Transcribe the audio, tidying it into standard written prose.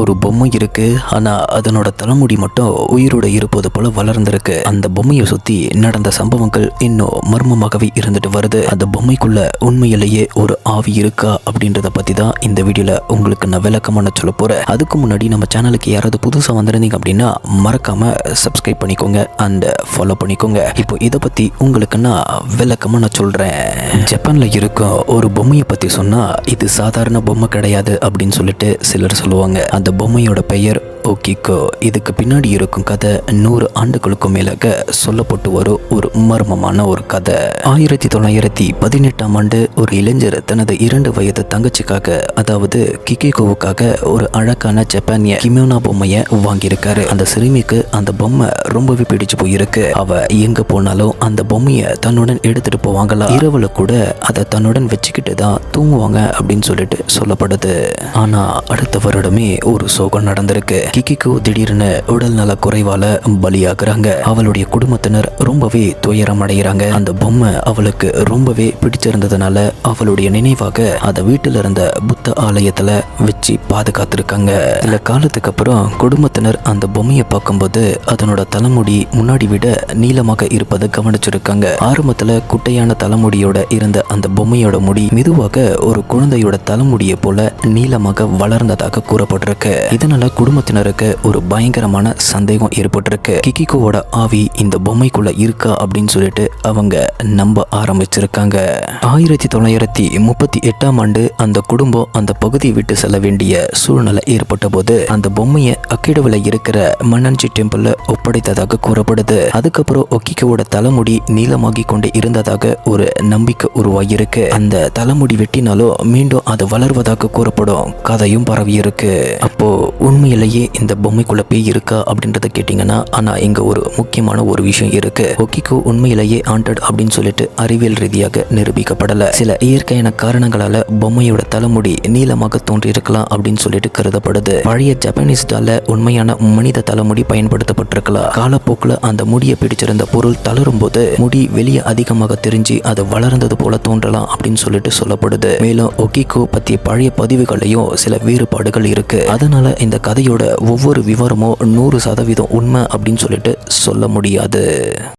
ஒரு பொம்மை இருக்கு. ஆனா அதனோட தலைமுடி மட்டும் உயிரோட இருப்பது போல வளர்ந்திருக்கு. அந்த பொம்மையை சுத்தி நடந்த சம்பவங்கள் இன்னும் மர்மமாகவே இருந்துட்டு வருது. அந்த பொம்மைக்குள்ள உண்மையிலேயே ஒரு ஆவி இருக்கா அப்படின்றத பத்தி தான் இந்த வீடியோல உங்களுக்கு நான் விளக்கமான சொல்ல போறேன். அதுக்கு முன்னாடி நம்ம சேனலுக்கு யாராவது புதுசா வந்திருந்தீங்க அப்படின்னா மறக்காம சப்ஸ்கிரைப் பண்ணிக்கோங்க அண்ட் ஃபாலோ பண்ணிக்கோங்க. இப்போ இதை பத்தி உங்களுக்கு நான் விளக்கமா நான் சொல்றேன். ஜப்பான்ல இருக்க ஒரு பொம்மையை பத்தி சொன்னா இது சாதாரண பொம்மை கிடையாது அப்படின்னு சொல்லிட்டு சிலர் சொல்லுவாங்க. அந்த பொம்மையோட பெயர் ஓகிகோ. இதுக்கு பின்னாடி இருக்கும் கதை 100 ஆண்டுகளுக்கும் மேலாக சொல்லப்பட்டு வரும் ஒரு மர்மமான ஒரு கதை. 1918ஆம் ஆண்டு ஒரு இளைஞர் தனது 2 வயது தங்கச்சிக்காக, அதாவது கிகேகோவுக்காக ஒரு அழகான ஜப்பானிய கிமோனோ பொம்மையை வாங்கியிருக்காரு. அந்த சிறுமிக்கு அந்த பொம்மை ரொம்பவே பிடிச்சு போயிருக்கு. அவ எங்க போனாலும் அந்த பொம்மையை தன்னுடன் எடுத்துட்டு போவாங்களா, இரவுல கூட அதை தன்னுடன் வச்சுக்கிட்டு தான் தூங்குவாங்க அப்படின்னு சொல்லிட்டு சொல்லப்படுது. ஆனா அடுத்த வருடமே ஒரு சோகம் நடந்திருக்கு. கிகிகோ திடீர்னு உடல் நல குறைவால பலியாகிறாங்க. அவளுடைய குடும்பத்தினர் ரொம்பவே துயரம் அடைகிறாங்க. அந்த பொம்மை அவளுக்கு ரொம்பவே பிடிச்சிருந்ததுனால அவளுடைய நினைவாக அதை வீட்டில் இருந்த புத்த ஆலயத்துல வச்சு பாதுகாத்திருக்காங்க. சில காலத்துக்கு அப்புறம் குடும்பத்தினர் அந்த பொம்மையை பார்க்கும்போது அதனோட தலைமுடி முன்னாடி விட நீளமாக இருப்பதை கவனிச்சிருக்காங்க. ஆரம்பத்துல குட்டையான தலைமுடியோட இருந்த அந்த பொம்மையோட முடி மெதுவாக ஒரு குழந்தையோட தலைமுடியை போல நீளமாக வளர்ந்ததாக கூறப்பட்டிருக்கு. இதனால குடும்பத்தினருக்கு ஒரு பயங்கரமான சந்தேகம் ஏற்பட்டிருக்கு. கிகிகோவோட ஆவி இந்த பொம்மைக்குள்ள இருக்கா அப்படின்னு சொல்லிட்டு அவங்க நம்ப ஆரம்பிச்சிருக்காங்க. 1938ஆம் ஆண்டு அந்த குடும்பம் அந்த பகுதியை விட்டு செல்ல வேண்டிய சூழ்நிலை ஏற்பட்ட போது அந்த பொம்மையை அக்கிடவில் இருக்கிற மன்னன்ஜி டெம்பிள்ல ஒப்படைத்ததாக கூறப்படுது. அதுக்கப்புறம் ஒகிகோவோட தலைமுடி நீளமாகி கொண்டே இருந்ததாக ஒரு நம்பிக்கை உருவாகியிருக்கு. அந்த தலைமுடி வெட்டினாலும் மீண்டும் அது வளர்வதாக கூறப்படும் கதையும் பரவி இருக்கு. அப்போ உண்மையிலேயே இந்த பொம்மைக்குள்ள பேய் இருக்கா அப்படின்றத கேட்டீங்கன்னா, ஆனா இங்க ஒரு முக்கியமான ஒரு விஷயம் இருக்கு. ஒகிகோ உண்மையிலேயே ஹாண்டட் அப்படின்னு சொல்லிட்டு அறிவியல் ரீதியாக நிரூபிக்கப்படல. சில இயற்கையான காரணங்களால பொம்மையோட தலைமுடி நீளமாக தோன்றியிருக்கலாம் அப்படின்னு சொல்லிட்டு கருதப்படுது. பழைய ஜப்பானீஸ் டால்ல உண்மையான மனித தலைமுடி பயன்படுத்தப்பட்டிருக்கலாம். காலப்போக்கில் அந்த முடியை பிடிச்சிருந்த பொருள் தளரும் போது முடி வெளியே அதிகமாக தெரிஞ்சு அது வளர்ந்தது போல தோன்றலாம் அப்படின்னு சொல்லிட்டு சொல்லப்படுது. மேலும் ஒகிகோ பத்திய பழைய பதிவுகளையும் சில வேறுபாடுகள் இருக்கு. அதனால இந்த கதையோட ஒவ்வொரு விவரமும் 100% உண்மை அப்படின்னு சொல்லிட்டு சொல்ல முடியாது.